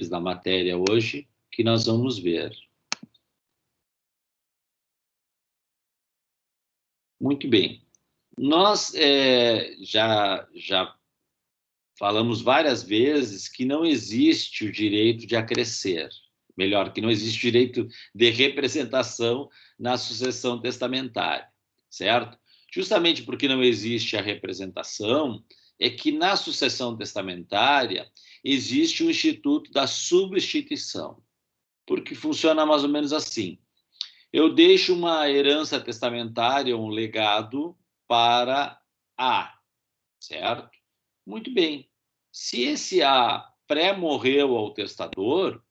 da matéria hoje que nós vamos ver. Muito bem. Nós já falamos várias vezes que não existe o direito de acrescer. Melhor, que não existe o direito de representação na sucessão testamentária, certo? Justamente porque não existe a representação, é que na sucessão testamentária existe o instituto da substituição, porque funciona mais ou menos assim. Eu deixo uma herança testamentária, um legado para A, certo? Muito bem. Se esse A pré-morreu ao testador,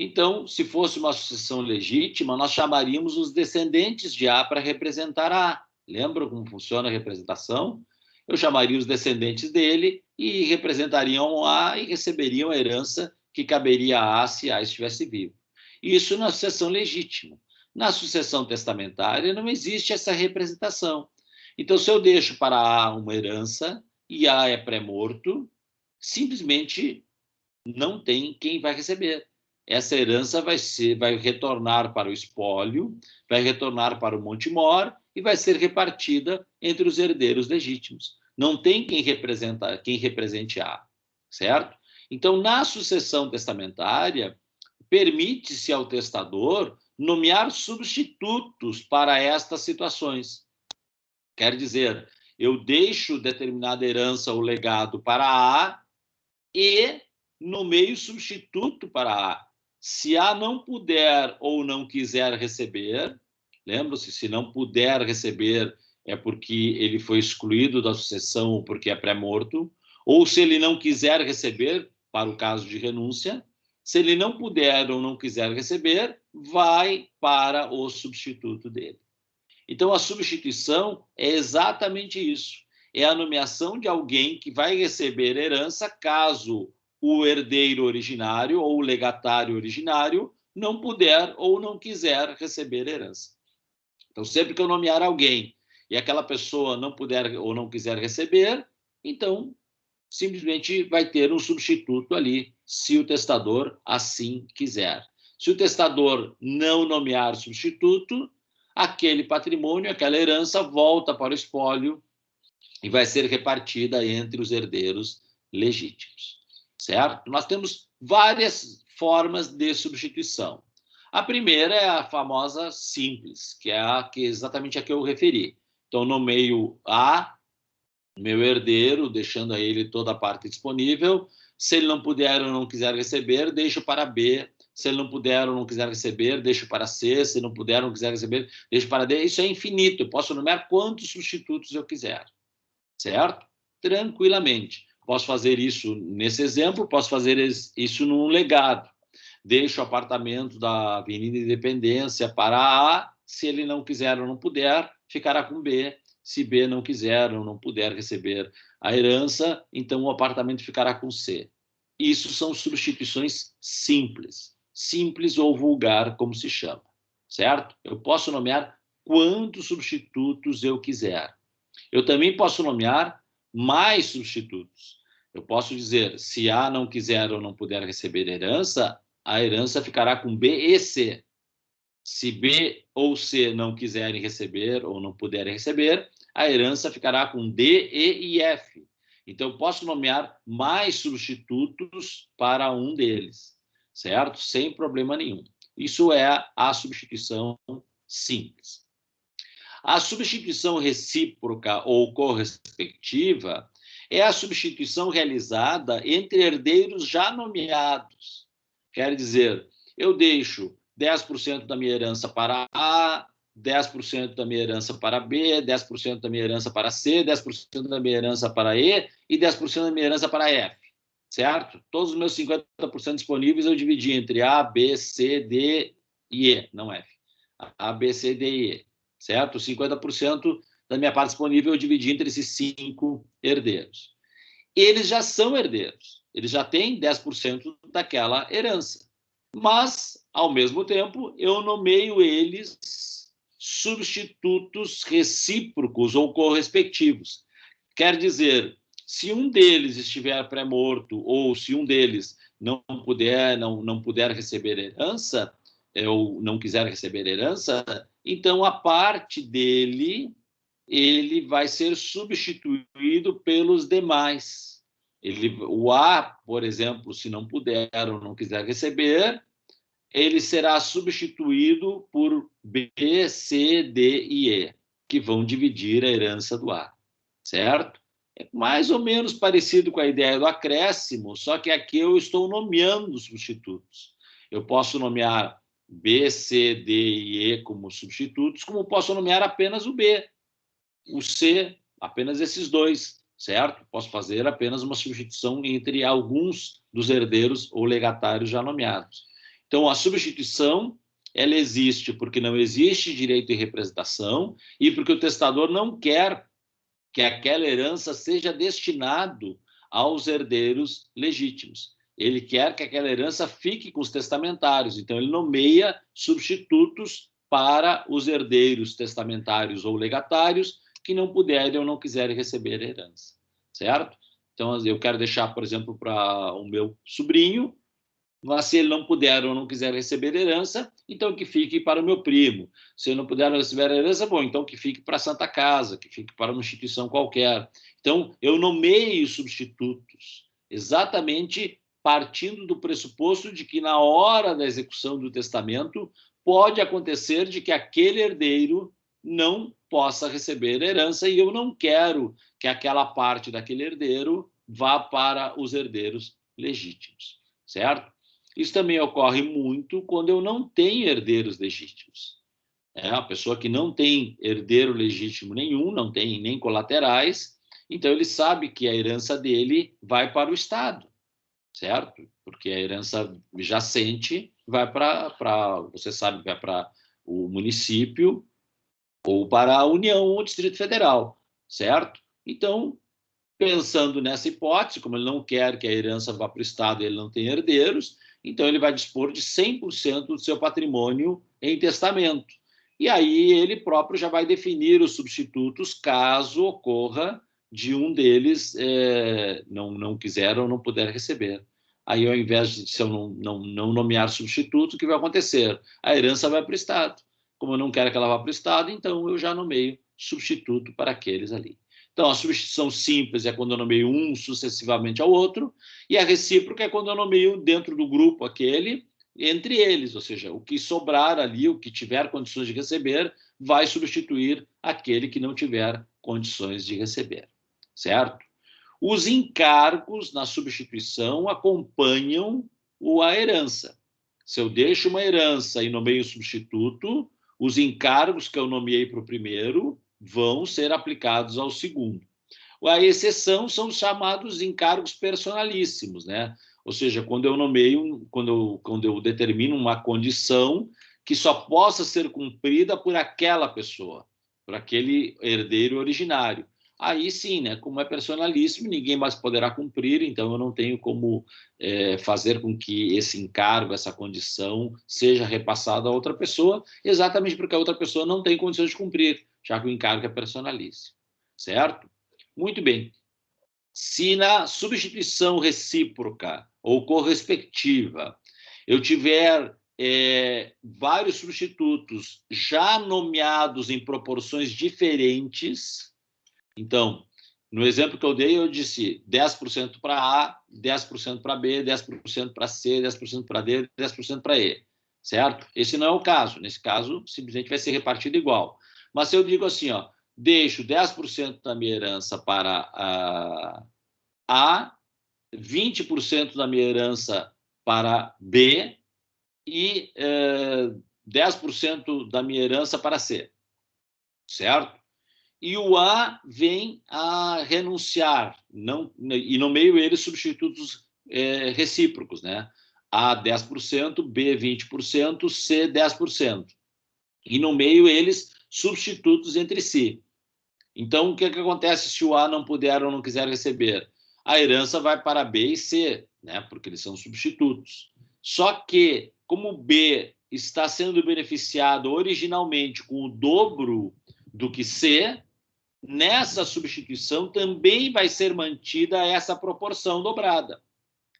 então, se fosse uma sucessão legítima, nós chamaríamos os descendentes de A para representar A. Lembra como funciona a representação? Eu chamaria os descendentes dele e representariam A e receberiam a herança que caberia a A se A estivesse vivo. Isso na sucessão legítima. Na sucessão testamentária não existe essa representação. Então, se eu deixo para A uma herança e A é pré-morto, simplesmente não tem quem vai receber. Essa herança vai retornar para o espólio, vai retornar para o Monte Mor e vai ser repartida entre os herdeiros legítimos. Não tem quem represente A, certo? Então, na sucessão testamentária, permite-se ao testador nomear substitutos para estas situações. Quer dizer, eu deixo determinada herança ou legado para A e nomeio substituto para A. Se A não puder ou não quiser receber, lembra-se, se não puder receber é porque ele foi excluído da sucessão ou porque é pré-morto, ou se ele não quiser receber, para o caso de renúncia, se ele não puder ou não quiser receber, vai para o substituto dele. Então, a substituição é exatamente isso. É a nomeação de alguém que vai receber herança caso o herdeiro originário ou o legatário originário não puder ou não quiser receber herança. Então, sempre que eu nomear alguém e aquela pessoa não puder ou não quiser receber, então, simplesmente vai ter um substituto ali, se o testador assim quiser. Se o testador não nomear substituto, aquele patrimônio, aquela herança volta para o espólio e vai ser repartida entre os herdeiros legítimos, certo? Nós temos várias formas de substituição. A primeira é a famosa simples, que é exatamente a que eu referi. Então, nomeio A, meu herdeiro, deixando a ele toda a parte disponível. Se ele não puder ou não quiser receber, deixo para B. Se ele não puder ou não quiser receber, deixo para C. Se não puder ou não quiser receber, deixo para D. Isso é infinito. Eu posso nomear quantos substitutos eu quiser, certo? Tranquilamente. Posso fazer isso nesse exemplo, posso fazer isso num legado. Deixo o apartamento da Avenida Independência para A. Se ele não quiser ou não puder, ficará com B. Se B não quiser ou não puder receber a herança, então o apartamento ficará com C. Isso são substituições simples. Simples ou vulgar, como se chama, certo? Eu posso nomear quantos substitutos eu quiser. Eu também posso nomear mais substitutos. Eu posso dizer, se A não quiser ou não puder receber herança, a herança ficará com B e C. Se B ou C não quiserem receber ou não puderem receber, a herança ficará com D, E e F. Então, eu posso nomear mais substitutos para um deles, certo? Sem problema nenhum. Isso é a substituição simples. A substituição recíproca ou correspectiva é a substituição realizada entre herdeiros já nomeados. Quer dizer, eu deixo 10% da minha herança para A, 10% da minha herança para B, 10% da minha herança para C, 10% da minha herança para E e 10% da minha herança para F, certo? Todos os meus 50% disponíveis eu dividi entre A, B, C, D e E, não F. A, B, C, D e E, certo? 50% da minha parte disponível eu dividi entre esses 5 herdeiros. Eles já são herdeiros, eles já têm 10% daquela herança. Mas, ao mesmo tempo, eu nomeio eles substitutos recíprocos ou correspectivos. Quer dizer, Se um deles estiver pré-morto ou se um deles não puder receber herança, ou não quiser receber herança, então a parte dele ele vai ser substituído pelos demais. O A, por exemplo, se não puder ou não quiser receber, ele será substituído por B, C, D e E, que vão dividir a herança do A, certo? É mais ou menos parecido com a ideia do acréscimo, só que aqui eu estou nomeando substitutos. Eu posso nomear B, C, D e E como substitutos, como posso nomear apenas o B, o C, apenas esses dois, certo? Posso fazer apenas uma substituição entre alguns dos herdeiros ou legatários já nomeados. Então, a substituição, ela existe porque não existe direito de representação e porque o testador não quer que aquela herança seja destinado aos herdeiros legítimos. Ele quer que aquela herança fique com os testamentários, então ele nomeia substitutos para os herdeiros testamentários ou legatários que não puderem ou não quiserem receber a herança, certo? Então, eu quero deixar, por exemplo, para o meu sobrinho, mas se ele não puder ou não quiser receber herança, então que fique para o meu primo. Se ele não puder receber herança, bom, então que fique para a Santa Casa, que fique para uma instituição qualquer. Então, eu nomeio substitutos, exatamente partindo do pressuposto de que na hora da execução do testamento pode acontecer de que aquele herdeiro não possa receber herança e eu não quero que aquela parte daquele herdeiro vá para os herdeiros legítimos, certo? Isso também ocorre muito quando eu não tenho herdeiros legítimos. É uma pessoa que não tem herdeiro legítimo nenhum, não tem nem colaterais, então ele sabe que a herança dele vai para o Estado, certo? Porque a herança jacente vai você sabe, vai para o município ou para a União ou o Distrito Federal, certo? Então, pensando nessa hipótese, como ele não quer que a herança vá para o Estado e ele não tem herdeiros, então ele vai dispor de 100% do seu patrimônio em testamento. E aí ele próprio já vai definir os substitutos caso ocorra de um deles não quiser ou não puder receber. Aí, ao invés de se eu não nomear substituto, o que vai acontecer? A herança vai para o Estado. Como eu não quero que ela vá para o Estado, então eu já nomeio substituto para aqueles ali. Então, a substituição simples é quando eu nomeio um sucessivamente ao outro, e a recíproca é quando eu nomeio dentro do grupo aquele, entre eles, ou seja, o que sobrar ali, o que tiver condições de receber, vai substituir aquele que não tiver condições de receber, certo? Os encargos na substituição acompanham a herança. Se eu deixo uma herança e nomeio substituto, os encargos que eu nomeei para o primeiro vão ser aplicados ao segundo. A exceção são os chamados encargos personalíssimos, né? Ou seja, quando eu nomeio, quando eu determino uma condição que só possa ser cumprida por aquela pessoa, por aquele herdeiro originário. Aí sim, né? Como é personalíssimo, ninguém mais poderá cumprir, então eu não tenho como fazer com que esse encargo, essa condição, seja repassada a outra pessoa, exatamente porque a outra pessoa não tem condições de cumprir, já que o encargo é personalíssimo, certo? Muito bem. Se na substituição recíproca ou correspectiva eu tiver vários substitutos já nomeados em proporções diferentes, então, no exemplo que eu dei, eu disse 10% para A, 10% para B, 10% para C, 10% para D, 10% para E, certo? Esse não é o caso. Nesse caso, simplesmente vai ser repartido igual. Mas se eu digo assim, ó, deixo 10% da minha herança para A, 20% da minha herança para B e 10% da minha herança para C, certo? E o A vem a renunciar, e no meio ele substitutos recíprocos, né? A 10%, B 20%, C 10%. E no meio eles substitutos entre si. Então, o que acontece se o A não puder ou não quiser receber? A herança vai para B e C, né? Porque eles são substitutos. Só que, como B está sendo beneficiado originalmente com o dobro do que C, nessa substituição também vai ser mantida essa proporção dobrada,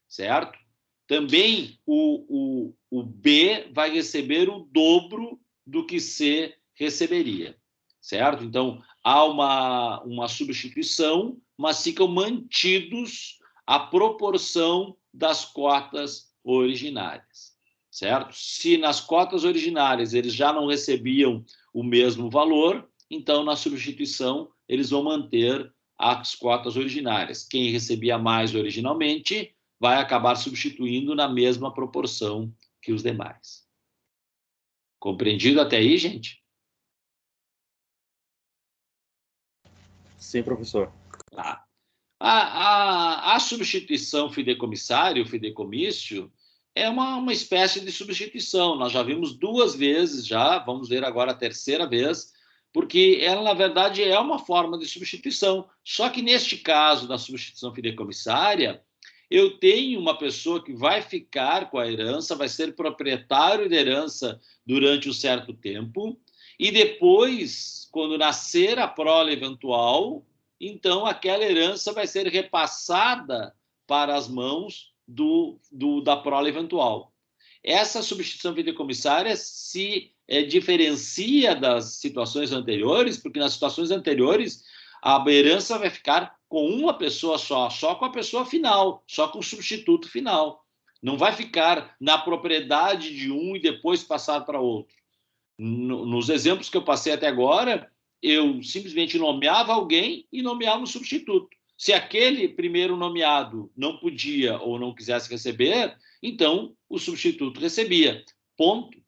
certo? Também o B vai receber o dobro do que C receberia, certo? Então, há uma substituição, mas ficam mantidos a proporção das cotas originárias, certo? Se nas cotas originárias eles já não recebiam o mesmo valor, então, na substituição, eles vão manter as cotas originárias. Quem recebia mais originalmente vai acabar substituindo na mesma proporção que os demais. Compreendido até aí, gente? Sim, professor. Tá. A substituição fideicomissário, fideicommício, é uma espécie de substituição. Nós já vimos 2 vezes, já vamos ver agora a 3ª vez, porque ela, na verdade, é uma forma de substituição. Só que, neste caso da substituição fideicomissária, eu tenho uma pessoa que vai ficar com a herança, vai ser proprietário da herança durante um certo tempo, e depois, quando nascer a prole eventual, então aquela herança vai ser repassada para as mãos da prole eventual. Essa substituição fideicomissária se diferencia das situações anteriores, porque nas situações anteriores a herança vai ficar com uma pessoa só com a pessoa final, só com o substituto final. Não vai ficar na propriedade de um e depois passar para outro. Nos exemplos que eu passei até agora, eu simplesmente nomeava alguém e nomeava um substituto. Se aquele primeiro nomeado não podia ou não quisesse receber, então o substituto recebia. Ponto.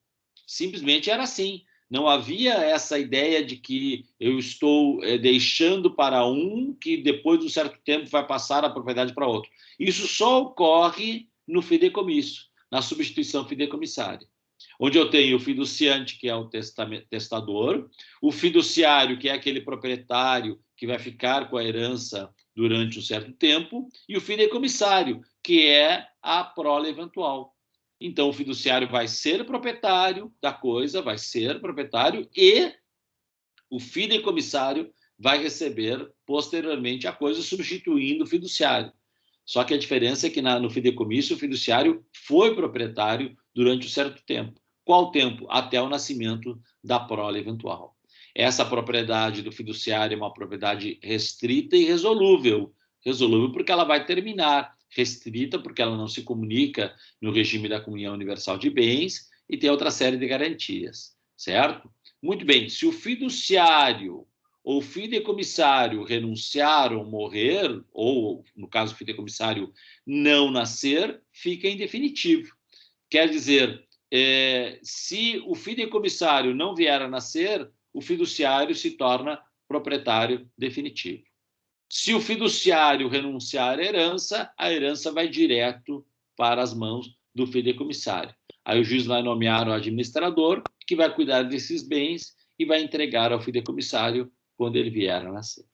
Simplesmente era assim. Não havia essa ideia de que eu estou deixando para um que depois de um certo tempo vai passar a propriedade para outro. Isso só ocorre no fideicomisso, na substituição fideicomissária, onde eu tenho o fiduciante, que é o testador, o fiduciário, que é aquele proprietário que vai ficar com a herança durante um certo tempo, e o fideicomissário, que é a prole eventual. Então, o fiduciário vai ser proprietário da coisa, vai ser proprietário, e o fideicomissário vai receber posteriormente a coisa, substituindo o fiduciário. Só que a diferença é que no fideicomisso o fiduciário foi proprietário durante um certo tempo. Qual tempo? Até o nascimento da prole eventual. Essa propriedade do fiduciário é uma propriedade restrita e resolúvel. Resolúvel porque ela vai terminar, restrita porque ela não se comunica no regime da comunhão universal de bens e tem outra série de garantias, certo? Muito bem, se o fiduciário ou o fideicomissário renunciar ou morrer, ou, no caso, o fideicomissário não nascer, fica em definitivo. Quer dizer, se o fideicomissário não vier a nascer, o fiduciário se torna proprietário definitivo. Se o fiduciário renunciar à herança, a herança vai direto para as mãos do fideicomissário. Aí o juiz vai nomear o administrador, que vai cuidar desses bens e vai entregar ao fideicomissário quando ele vier a nascer.